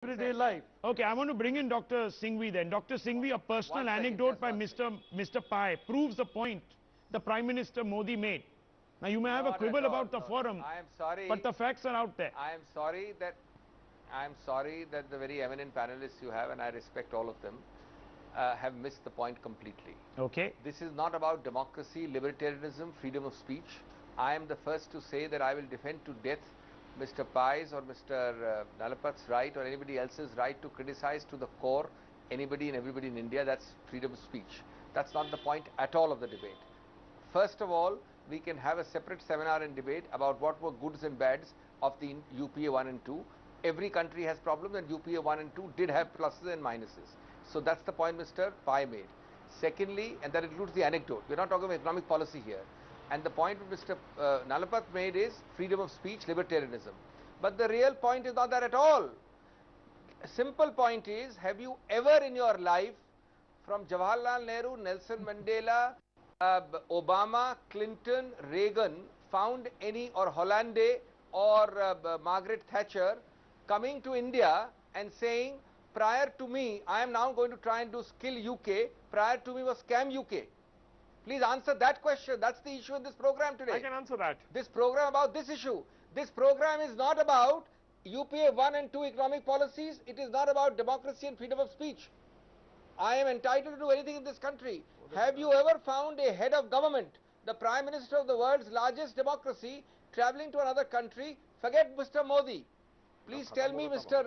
everyday life. Okay, I want to bring in Dr. Singhvi then. Dr. Singhvi, a personal anecdote by Mr. Pai proves the point the Prime Minister Modi made. Now, you may have a quibble about the forum, I am sorry. but the facts are out there. I am sorry that the very eminent panelists you have, and I respect all of them, have missed the point completely. Okay. This is not about democracy, libertarianism, freedom of speech. I am the first to say that I will defend to death Mr. Pai's or Mr. Nalapat's right or anybody else's right to criticize to the core anybody and everybody in India. That's freedom of speech. That's not the point at all of the debate. First of all, we can have a separate seminar and debate about what were goods and bads of the UPA 1 and 2. Every country has problems, and UPA 1 and 2 did have pluses and minuses. So that's the point Mr. Pai made. Secondly, and that includes the anecdote, we're not talking about economic policy here. And the point Mr. Nalapat made is freedom of speech, libertarianism. But the real point is not that at all. A simple point is, have you ever in your life, from Jawaharlal Nehru, Nelson Mandela, Obama, Clinton, Reagan, found any, or Hollande, or Margaret Thatcher, coming to India and saying, prior to me, I am now going to try and do skill UK, prior to me was scam UK. Please answer that question. That's the issue in this program today. I can answer that. This program about this issue. This program is not about UPA 1 and 2 economic policies. It is not about democracy and freedom of speech. I am entitled to do anything in this country. Have you ever found a head of government, the Prime Minister of the world's largest democracy, traveling to another country? Forget Mr. Modi. Please tell me Mr.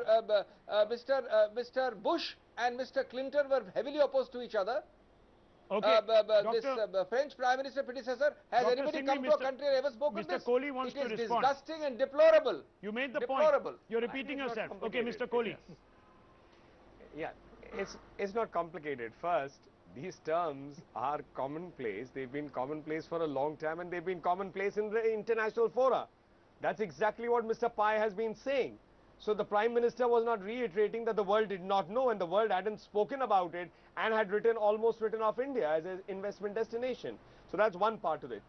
Bush and Mr. Clinton were heavily opposed to each other. Okay. This French Prime Minister predecessor, has Dr. anybody Singhvi, come to a country and ever spoken Mr. this? Kohli wants to respond. It is disgusting and deplorable. You made the deplorable. point. You're repeating yourself. Okay, Mr. Kohli. Yeah, it's not complicated. First, these terms are commonplace. They've been commonplace for a long time, and they've been commonplace in the international fora. That's exactly what Mr. Pai has been saying. So the Prime Minister was not reiterating that the world did not know and the world hadn't spoken about it and had almost written off India as an investment destination. So that's one part of it.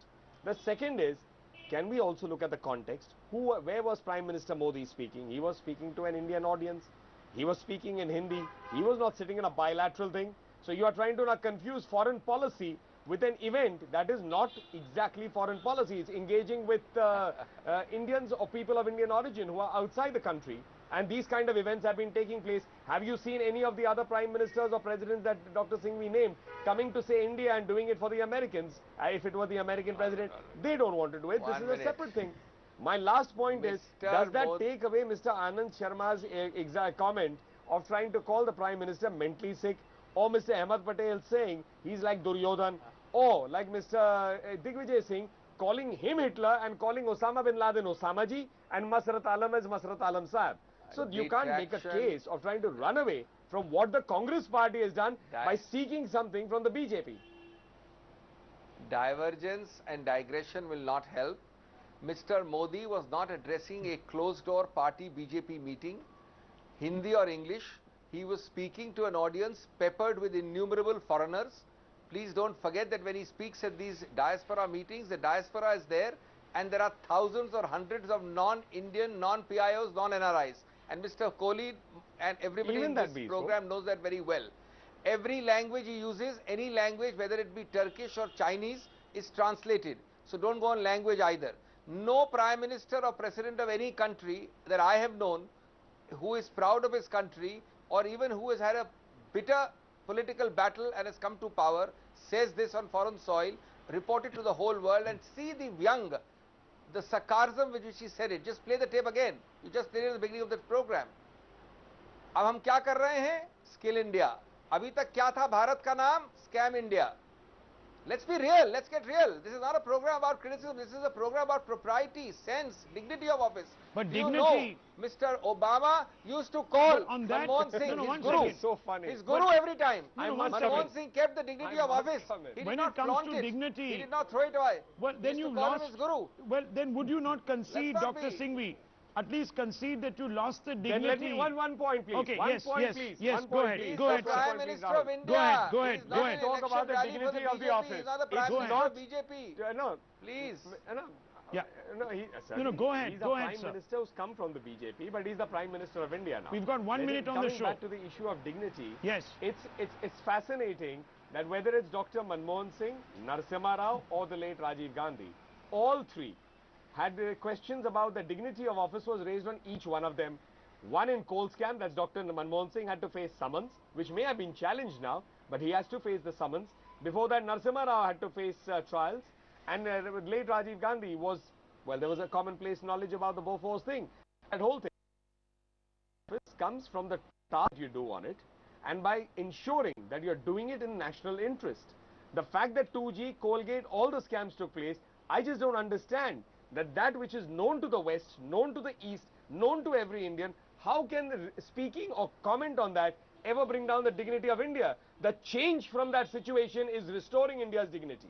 The second is, can we also look at the context? Where was Prime Minister Modi speaking? He was speaking to an Indian audience. He was speaking in Hindi. He was not sitting in a bilateral thing. So you are trying to now confuse foreign policy with an event that is not exactly foreign policy. It's engaging with Indians or people of Indian origin who are outside the country. And these kind of events have been taking place. Have you seen any of the other prime ministers or presidents that Dr. Singhvi named coming to say India and doing it for the Americans? If it were the American president, they don't want to do it. This is a separate thing. My last point is, does that take away Mr. Anand Sharma's exact comment of trying to call the Prime Minister mentally sick, or Mr. Ahmed Patel saying he's like Duryodhan, or like Mr. Digvijay Singh calling him Hitler and calling Osama bin Laden Osama ji and Masrat Alam as Masrat Alam Sahab? So you can't make a case of trying to run away from what the Congress party has done by seeking something from the BJP. Divergence and digression will not help. Mr. Modi was not addressing a closed-door party BJP meeting, Hindi or English. He was speaking to an audience peppered with innumerable foreigners. Please don't forget that when he speaks at these diaspora meetings, the diaspora is there, and there are thousands or hundreds of non-Indian, non-PIOs, non-NRIs. And Mr. Kohli and everybody in this program knows that very well. Every language he uses, any language, whether it be Turkish or Chinese, is translated. So don't go on language either. No Prime Minister or President of any country that I have known who is proud of his country, or even who has had a bitter political battle and has come to power, says this on foreign soil, report it to the whole world, and see the vyang, the sarcasm with which he said it. Just play the tape again. You just played it at the beginning of the program. अब हम क्या कर रहे हैं? Skill India. अभी तक क्या था भारत का नाम? Scam India. Let's be real. Let's get real. This is not a program about criticism. This is a program about propriety, sense, dignity of office. But Do dignity. You know, Mr. Obama used to call Manmohan Singh his guru. So funny. His guru every time. Manmohan Singh kept the dignity of office. He did not flaunt it. Dignity, he did not throw it away. Well, then you lost. His guru. Well, then would you not concede, Dr. Singhvi? At least concede that you lost the dignity. Then let me one point, please. Okay, one point, please. Yes, go ahead. He's go ahead. the Prime Minister of India. Go ahead. Talk about the dignity of the office. He's not the Prime Minister of BJP. No, please. No, Yeah. No, Go ahead, he's go a ahead, prime sir. minister who's come from the BJP, but he's the Prime Minister of India now. We've got 1 minute on the show. Coming back to the issue of dignity, Yes. it's fascinating that whether it's Dr. Manmohan Singh, Narasimha Rao, or the late Rajiv Gandhi, all three had questions about the dignity of office was raised on each one of them. One in coal scam, that's Dr. Manmohan Singh had to face summons, which may have been challenged now, but he has to face the summons. Before that, Narasimha Rao had to face trials, and late Rajiv Gandhi was, well, there was a commonplace knowledge about the Bofors thing. That whole thing comes from the task you do on it, and by ensuring that you're doing it in national interest. The fact that 2G, Colgate, all the scams took place, I just don't understand that which is known to the West, known to the East, known to every Indian, how can speaking or comment on that ever bring down the dignity of India? The change from that situation is restoring India's dignity.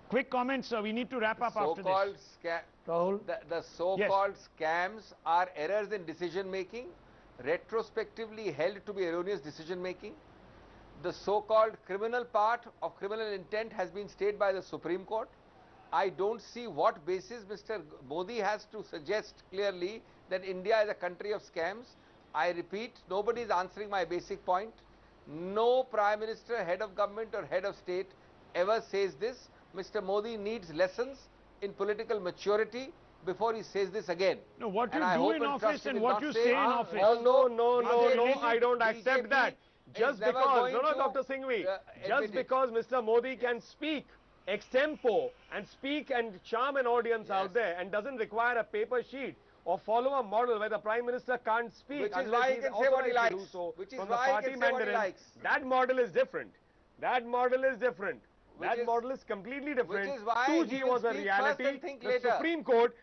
Quick comments, sir. We need to wrap up after this. The so-called scams are errors in decision making, retrospectively held to be erroneous decision making. The so-called criminal part of criminal intent has been stayed by the Supreme Court. I don't see what basis Mr. Modi has to suggest clearly that India is a country of scams. I repeat, nobody is answering my basic point. No Prime Minister, head of government or head of state ever says this. Mr. Modi needs lessons in political maturity before he says this again. No, what you do in office and what you say in office. No, I don't accept that. Just because, Dr. Singhvi, just because Mr. Modi can speak extempo and speak and charm an audience out there and doesn't require a paper sheet or follow a model where the Prime Minister can't speak, which is why he can say what he likes, which is why he can say what he likes. That model is different. That model is different. That model is completely different. Which is why 2G was a reality. The Supreme Court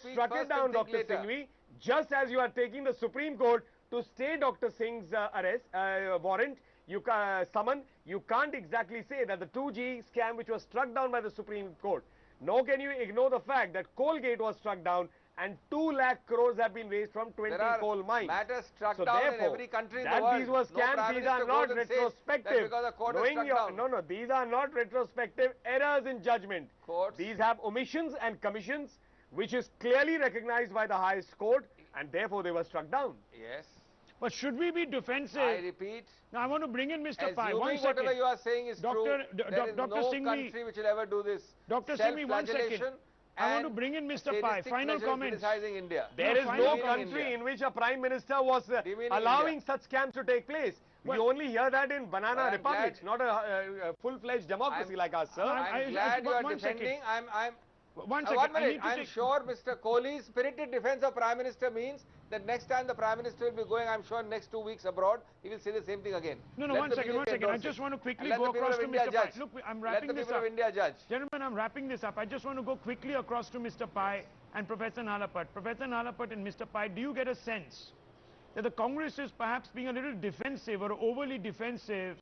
struck it down, Dr. Singhvi, just as you are taking the Supreme Court to stay Dr. Singh's warrant, summon, you can't exactly say that the 2G scam which was struck down by the Supreme Court. Nor can you ignore the fact that Colgate was struck down and 2 lakh crores have been raised from 20 coal mines. Matters struck down in every country in the world. These were scams, these are not retrospective. These are not retrospective errors in judgment. These have omissions and commissions which is clearly recognized by the highest court, and therefore they were struck down. Yes. But should we be defensive? I repeat. Now I want to bring in Mr. Pai. 1 second. Whatever you are saying is true. There is no Singhvi, country which will ever do this. Dr. Singhvi, 1 second. I want to bring in Mr. Pai. Final comments. India. There is no country in which a Prime Minister was allowing such scams to take place. We only hear that in banana republics, not a full-fledged democracy like us, sir. I'm glad you are defending. One second. I'm sure Mr. Kohli's spirited defense of Prime Minister means that next time the Prime Minister will be going, I'm sure next 2 weeks abroad, he will say the same thing again. No, 1 second. I just want to quickly go across to Mr. Pai. Look, I'm wrapping this up. Let the people of India judge. Gentlemen, I'm wrapping this up. I just want to go quickly across to Mr. Pai and Professor Nalapat. Professor Nalapat and Mr. Pai, do you get a sense that the Congress is perhaps being a little defensive or overly defensive